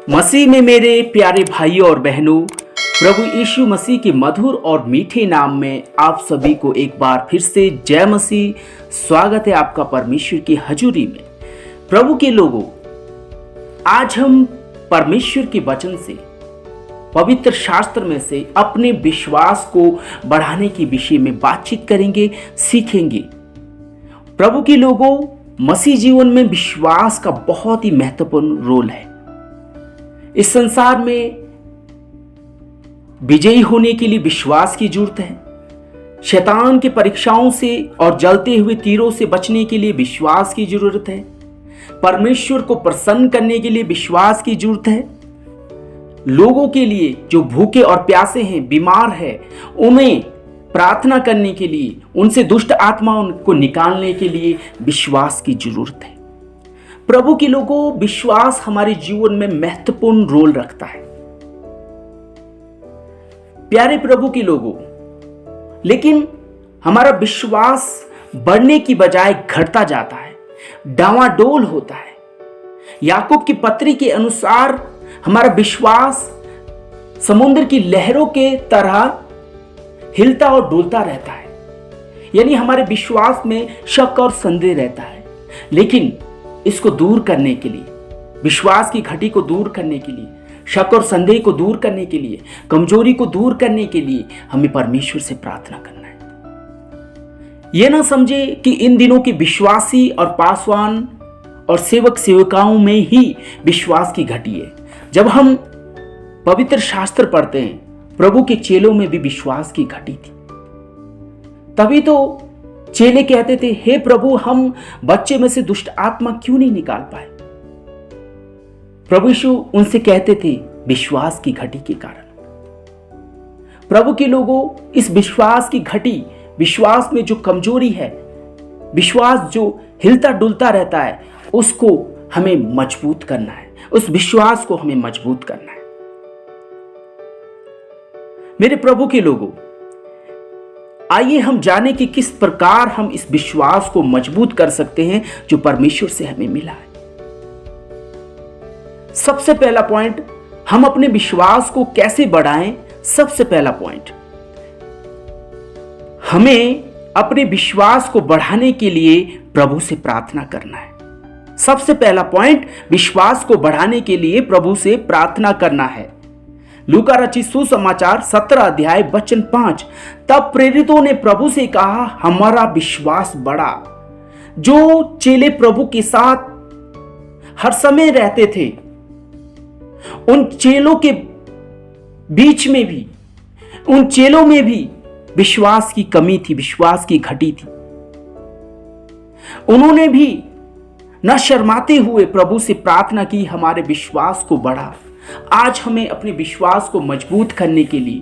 मसीह में मेरे प्यारे भाइयों और बहनों, प्रभु यीशु मसीह के मधुर और मीठे नाम में आप सभी को एक बार फिर से जय मसीह। स्वागत है आपका परमेश्वर की हजूरी में। प्रभु के लोगों, आज हम परमेश्वर के वचन से, पवित्र शास्त्र में से अपने विश्वास को बढ़ाने के विषय में बातचीत करेंगे, सीखेंगे। प्रभु के लोगों, मसीह जीवन में विश्वास का बहुत ही महत्वपूर्ण रोल है। इस संसार में विजयी होने के लिए विश्वास की जरूरत है। शैतान की परीक्षाओं से और जलते हुए तीरों से बचने के लिए विश्वास की जरूरत है। परमेश्वर को प्रसन्न करने के लिए विश्वास की जरूरत है। लोगों के लिए जो भूखे और प्यासे हैं, बीमार हैं, उन्हें प्रार्थना करने के लिए, उनसे दुष्ट आत्माओं को निकालने के लिए विश्वास की जरूरत है। प्रभु के लोगों, विश्वास हमारे जीवन में महत्वपूर्ण रोल रखता है। प्यारे प्रभु के लोगों, लेकिन हमारा विश्वास बढ़ने की बजाय घटता जाता है, डावाडोल होता है। याकूब की पत्री के अनुसार हमारा विश्वास समुद्र की लहरों के तरह हिलता और डोलता रहता है। यानी हमारे विश्वास में शक और संदेह रहता है। लेकिन इसको दूर करने के लिए, विश्वास की घटी को दूर करने के लिए, शक और संदेह को दूर करने के लिए, कमजोरी को दूर करने के लिए हमें परमेश्वर से प्रार्थना करना है। यह ना समझे कि इन दिनों के विश्वासी और पासवान और सेवक सेविकाओं में ही विश्वास की घटी है। जब हम पवित्र शास्त्र पढ़ते हैं, प्रभु के चेलों में भी विश्वास की घटी थी। तभी तो चेले कहते थे, हे प्रभु, हम बच्चे में से दुष्ट आत्मा क्यों नहीं निकाल पाए। प्रभु यीशु उनसे कहते थे, विश्वास की घटी के कारण। प्रभु के लोगों, इस विश्वास की घटी, विश्वास में जो कमजोरी है, विश्वास जो हिलता डुलता रहता है, उसको हमें मजबूत करना है। उस विश्वास को हमें मजबूत करना है। मेरे प्रभु के लोगों, आइए हम जाने कि किस प्रकार हम इस विश्वास को मजबूत कर सकते हैं जो परमेश्वर से हमें मिला है। सबसे पहला पॉइंट, हम अपने विश्वास को कैसे बढ़ाएं। सबसे पहला पॉइंट, हमें अपने विश्वास को बढ़ाने के लिए प्रभु से प्रार्थना करना है। सबसे पहला पॉइंट, विश्वास को बढ़ाने के लिए प्रभु से प्रार्थना करना है। लूका रचित सुसमाचार 17 अध्याय वचन 5, तब प्रेरितों ने प्रभु से कहा, हमारा विश्वास बढ़ा। जो चेले प्रभु के साथ हर समय रहते थे, उन चेलों के बीच में भी, उन चेलों में भी विश्वास की कमी थी, विश्वास की घटी थी। उन्होंने भी न शर्माते हुए प्रभु से प्रार्थना की, हमारे विश्वास को बढ़ा। आज हमें अपने विश्वास को मजबूत करने के लिए,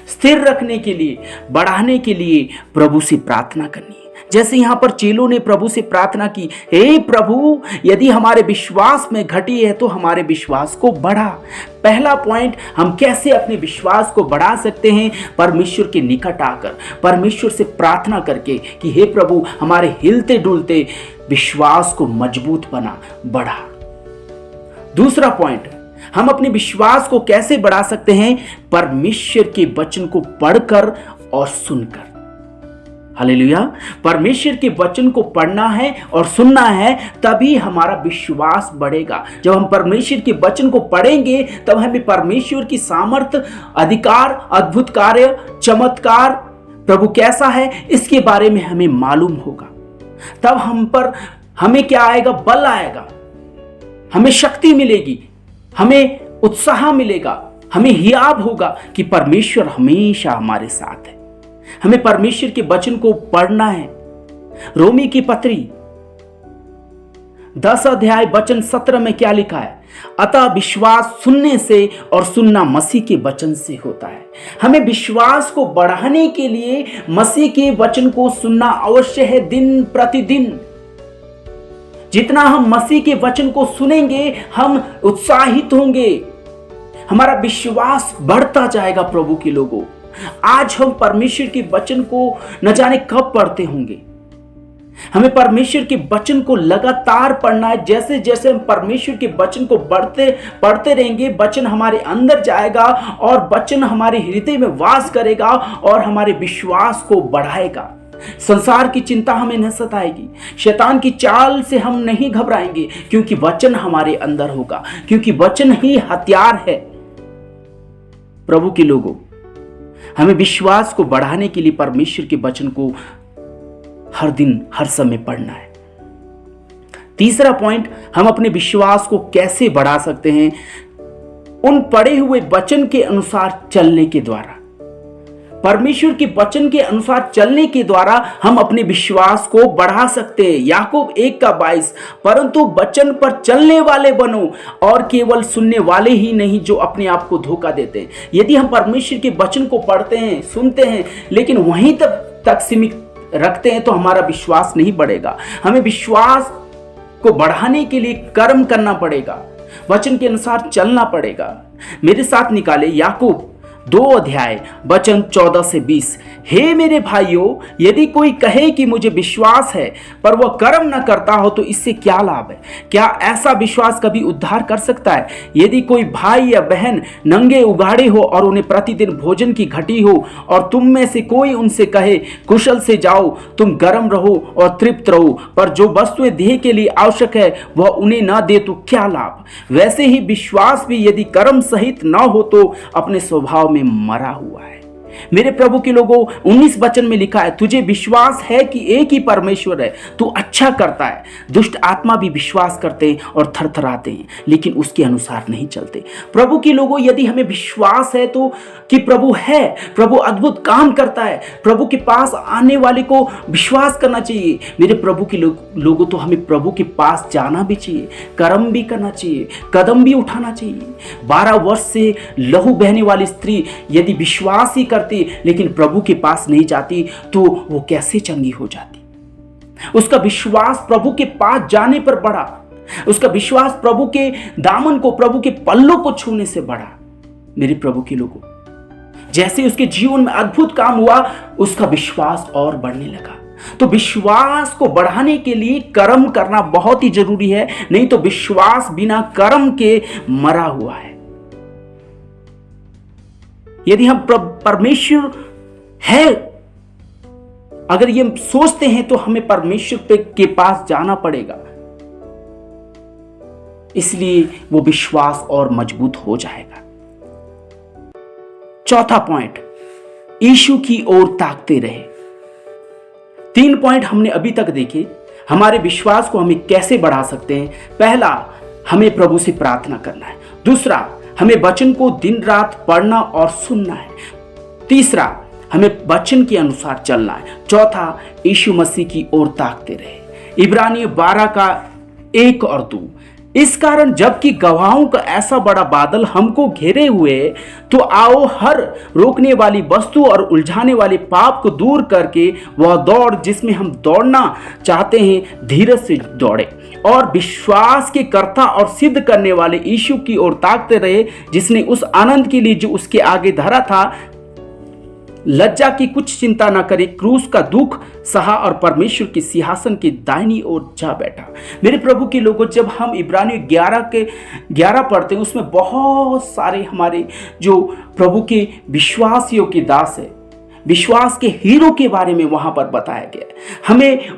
स्थिर रखने के लिए, बढ़ाने के लिए प्रभु से प्रार्थना करनी है। जैसे यहां पर चेलों ने प्रभु से प्रार्थना की, हे प्रभु, यदि हमारे विश्वास में घटी है तो हमारे विश्वास को बढ़ा। पहला पॉइंट, हम कैसे अपने विश्वास को बढ़ा सकते हैं। परमेश्वर के निकट आकर, परमेश्वर से प्रार्थना करके कि हे प्रभु, हमारे हिलते डुलते विश्वास को मजबूत बढ़ा। दूसरा पॉइंट, हम अपने विश्वास को कैसे बढ़ा सकते हैं। परमेश्वर के वचन को पढ़कर और सुनकर। हालेलुया। परमेश्वर के वचन को पढ़ना है और सुनना है, तभी हमारा विश्वास बढ़ेगा। जब हम परमेश्वर के वचन को पढ़ेंगे, तब हमें परमेश्वर की सामर्थ, अधिकार, अद्भुत कार्य, चमत्कार, प्रभु कैसा है, इसके बारे में हमें मालूम होगा। तब हमें क्या आएगा, बल आएगा, हमें शक्ति मिलेगी, हमें उत्साह मिलेगा, हमें हियाव होगा कि परमेश्वर हमेशा हमारे साथ है। हमें परमेश्वर के वचन को पढ़ना है। रोमी की पत्री 10 अध्याय वचन 17 में क्या लिखा है, अतः विश्वास सुनने से और सुनना मसीह के वचन से होता है। हमें विश्वास को बढ़ाने के लिए मसीह के वचन को सुनना अवश्य है, दिन प्रतिदिन। जितना हम मसीह के वचन को सुनेंगे, हम उत्साहित होंगे, हमारा विश्वास बढ़ता जाएगा। प्रभु के लोगों, आज हम परमेश्वर के वचन को न जाने कब पढ़ते होंगे। हमें परमेश्वर के वचन को लगातार पढ़ना है। जैसे जैसे हम परमेश्वर के वचन को पढ़ते रहेंगे, वचन हमारे अंदर जाएगा और वचन हमारे हृदय में वास करेगा और हमारे विश्वास को बढ़ाएगा। संसार की चिंता हमें न सताएगी, शैतान की चाल से हम नहीं घबराएंगे, क्योंकि वचन हमारे अंदर होगा, क्योंकि वचन ही हथियार है। प्रभु के लोगों, हमें विश्वास को बढ़ाने के लिए परमेश्वर के वचन को हर दिन हर समय पढ़ना है। तीसरा पॉइंट, हम अपने विश्वास को कैसे बढ़ा सकते हैं? उन पढ़े हुए वचन के अनुसार चलने के द्वारा। परमेश्वर के वचन के अनुसार चलने के द्वारा हम अपने विश्वास को बढ़ा सकते हैं। याकूब 1:22, परंतु वचन पर चलने वाले बनो और केवल सुनने वाले ही नहीं जो अपने आप को धोखा देते हैं। यदि हम परमेश्वर के वचन को पढ़ते हैं, सुनते हैं, लेकिन वहीं तक सीमित रखते हैं तो हमारा विश्वास नहीं बढ़ेगा। हमें विश्वास को बढ़ाने के लिए कर्म करना पड़ेगा, वचन के अनुसार चलना पड़ेगा। मेरे साथ निकाले याकूब 2 अध्याय वचन 14 से 20। हे मेरे भाइयों, यदि कोई कहे कि मुझे विश्वास है पर वह कर्म न करता हो तो इससे क्या लाभ है? क्या ऐसा विश्वास कभी उद्धार कर सकता है? यदि कोई भाई या बहन नंगे उगाड़े हो और उन्हें प्रतिदिन भोजन की घटी हो और तुम में से कोई उनसे कहे कुशल से जाओ, तुम गर्म रहो और तृप्त रहो, पर जो वस्तुएं देह के लिए आवश्यक है वह उन्हें न दे तो क्या लाभ? वैसे ही विश्वास भी यदि कर्म सहित न हो तो अपने स्वभाव में मरा हुआ है। मेरे प्रभु के लोगों, 19 वचन में लिखा है, तुझे विश्वास है कि एक ही परमेश्वर है, तू अच्छा करता है। दुष्ट आत्मा भी विश्वास करते हैं और थरथराते हैं, लेकिन उसके अनुसार नहीं चलते। प्रभु के लोगों, यदि हमें विश्वास है तो कि प्रभु है, प्रभु अद्भुत काम करता है, प्रभु के पास आने वाले को विश्वास करना चाहिए। मेरे प्रभु के लोगों, तो हमें प्रभु के पास जाना भी चाहिए, कर्म भी करना चाहिए, कदम भी उठाना चाहिए। 12 वर्ष से लहू बहने वाली स्त्री यदि विश्वास ही करती लेकिन प्रभु के पास नहीं जाती तो वो कैसे चंगी हो जाती? उसका विश्वास प्रभु के पास जाने पर बढ़ा, उसका विश्वास प्रभु के दामन को, प्रभु के पल्लों को छूने से बढ़ा। मेरे प्रभु के लोगों, जैसे उसके जीवन में अद्भुत काम हुआ, उसका विश्वास और बढ़ने लगा। तो विश्वास को बढ़ाने के लिए कर्म करना बहुत ही जरूरी है, नहीं तो विश्वास बिना कर्म के मरा हुआ है। यदि हम परमेश्वर है, अगर ये सोचते हैं तो हमें परमेश्वर के पास जाना पड़ेगा, इसलिए वो विश्वास और मजबूत हो जाएगा। चौथा पॉइंट, यीशु की ओर ताकते रहे। 3 पॉइंट हमने अभी तक देखे, हमारे विश्वास को हमें कैसे बढ़ा सकते हैं। पहला, हमें प्रभु से प्रार्थना करना है। दूसरा, हमें वचन को दिन रात पढ़ना और सुनना है। तीसरा, हमें वचन के अनुसार चलना है। चौथा, यीशु मसीह की ओर ताकते रहे। इब्रानियों 12:1 और 2। इस कारण जबकि गवाहों का ऐसा बड़ा बादल हमको घेरे हुए, तो आओ हर रोकने वाली वस्तु और उलझाने वाले पाप को दूर करके वह दौड़ जिसमें हम दौड़ना चाहते हैं, धीरज से दौड़े और विश्वास के कर्ता और सिद्ध करने वाले यीशु की ओर ताकते रहे, जिसने उस आनंद के लिए जो उसके आगे धरा था, लज्जा की कुछ चिंता न करे, क्रूस का दुख सहा और परमेश्वर के सिंहासन की दाहिनी ओर जा बैठा। मेरे प्रभु के लोगों, जब हम इब्रानियों 11 पढ़ते हैं, उसमें बहुत सारे हमारे जो प्रभु के विश्वासियों के दास है, विश्वास के हीरो के बारे में वहां पर बताया गया है। हमें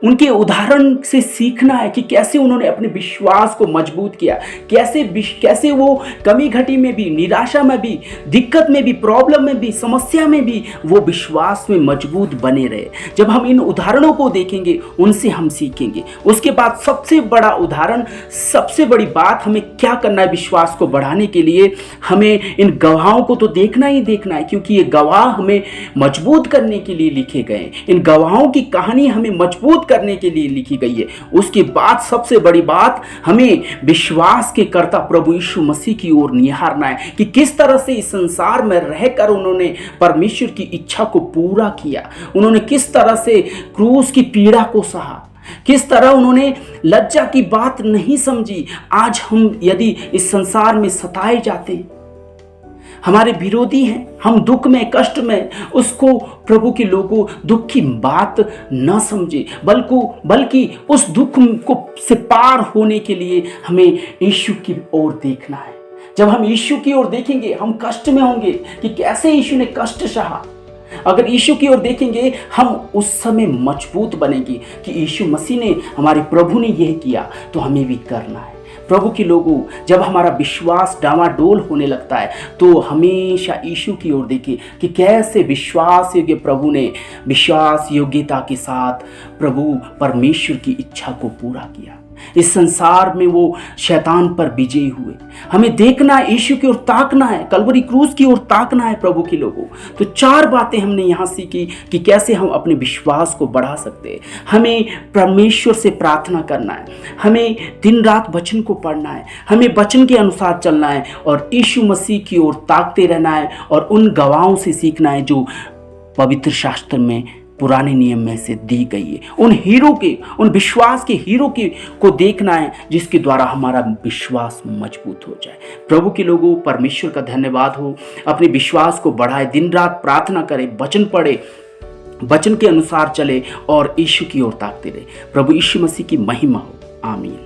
उनके उदाहरण से सीखना है कि कैसे उन्होंने अपने विश्वास को मजबूत किया, कैसे वो कमी घटी में भी, निराशा में भी, दिक्कत में भी, प्रॉब्लम में भी, समस्या में भी वो विश्वास में मजबूत बने रहे। जब हम इन उदाहरणों को देखेंगे, उनसे हम सीखेंगे। उसके बाद सबसे बड़ा उदाहरण, सबसे बड़ी बात, हमें क्या करना है विश्वास को बढ़ाने के लिए? हमें इन गवाहों को तो देखना ही देखना है, क्योंकि ये गवाह हमें मजबूत करने के लिए लिखे गए। इन गवाहों की कहानी हमें मजबूत करने के लिए लिखी गई है। उसके बाद सबसे बड़ी बात, हमें विश्वास के कर्ता प्रभु यीशु मसीह की ओर निहारना है कि किस तरह से इस संसार में रहकर उन्होंने परमेश्वर की इच्छा को पूरा किया। उन्होंने किस तरह से क्रूस की पीड़ा को सहा, किस तरह उन्होंने लज्जा की बात नहीं समझी। आज हम यदि इस संसार में सताए जाते हैं, हमारे विरोधी हैं, हम दुख में कष्ट में उसको प्रभु के लोगों दुख की बात न समझे, बल्कि उस दुख को से पार होने के लिए हमें यीशु की ओर देखना है। जब हम यीशु की ओर देखेंगे, हम कष्ट में होंगे कि कैसे यीशु ने कष्ट सहा। अगर यीशु की ओर देखेंगे, हम उस समय मजबूत बनेंगे कि यीशु मसीह ने, हमारे प्रभु ने यह किया तो हमें भी करना है। प्रभु के लोगों, जब हमारा विश्वास डामाडोल होने लगता है तो हमेशा यीशु की ओर देखें कि कैसे विश्वास योग्य प्रभु ने विश्वास योग्यता के साथ प्रभु परमेश्वर की इच्छा को पूरा किया। इस संसार में वो शैतान पर विजयी हुए। हमें देखना है, यीशु की ओर ताकना है, कलवरी क्रूस की ओर ताकना है प्रभु के लोगों। तो 4 बातें हमने यहाँ सीखी कि कैसे हम अपने विश्वास को बढ़ा सकते हैं। हमें परमेश्वर से प्रार्थना करना है, हमें दिन रात वचन को पढ़ना है, हमें वचन के अनुसार चलना है और यीशु मसीह की ओर ताकते रहना है और उन गवाहों से सीखना है जो पवित्र शास्त्र में पुराने नियम में से दी गई है। उन हीरो के, उन विश्वास के हीरो को देखना है जिसके द्वारा हमारा विश्वास मजबूत हो जाए। प्रभु के लोगों, परमेश्वर का धन्यवाद हो। अपने विश्वास को बढ़ाए, दिन रात प्रार्थना करें, वचन पढ़े, वचन के अनुसार चले और यीशु की ओर ताकते रहे। प्रभु यीशु मसीह की महिमा हो। आमीन।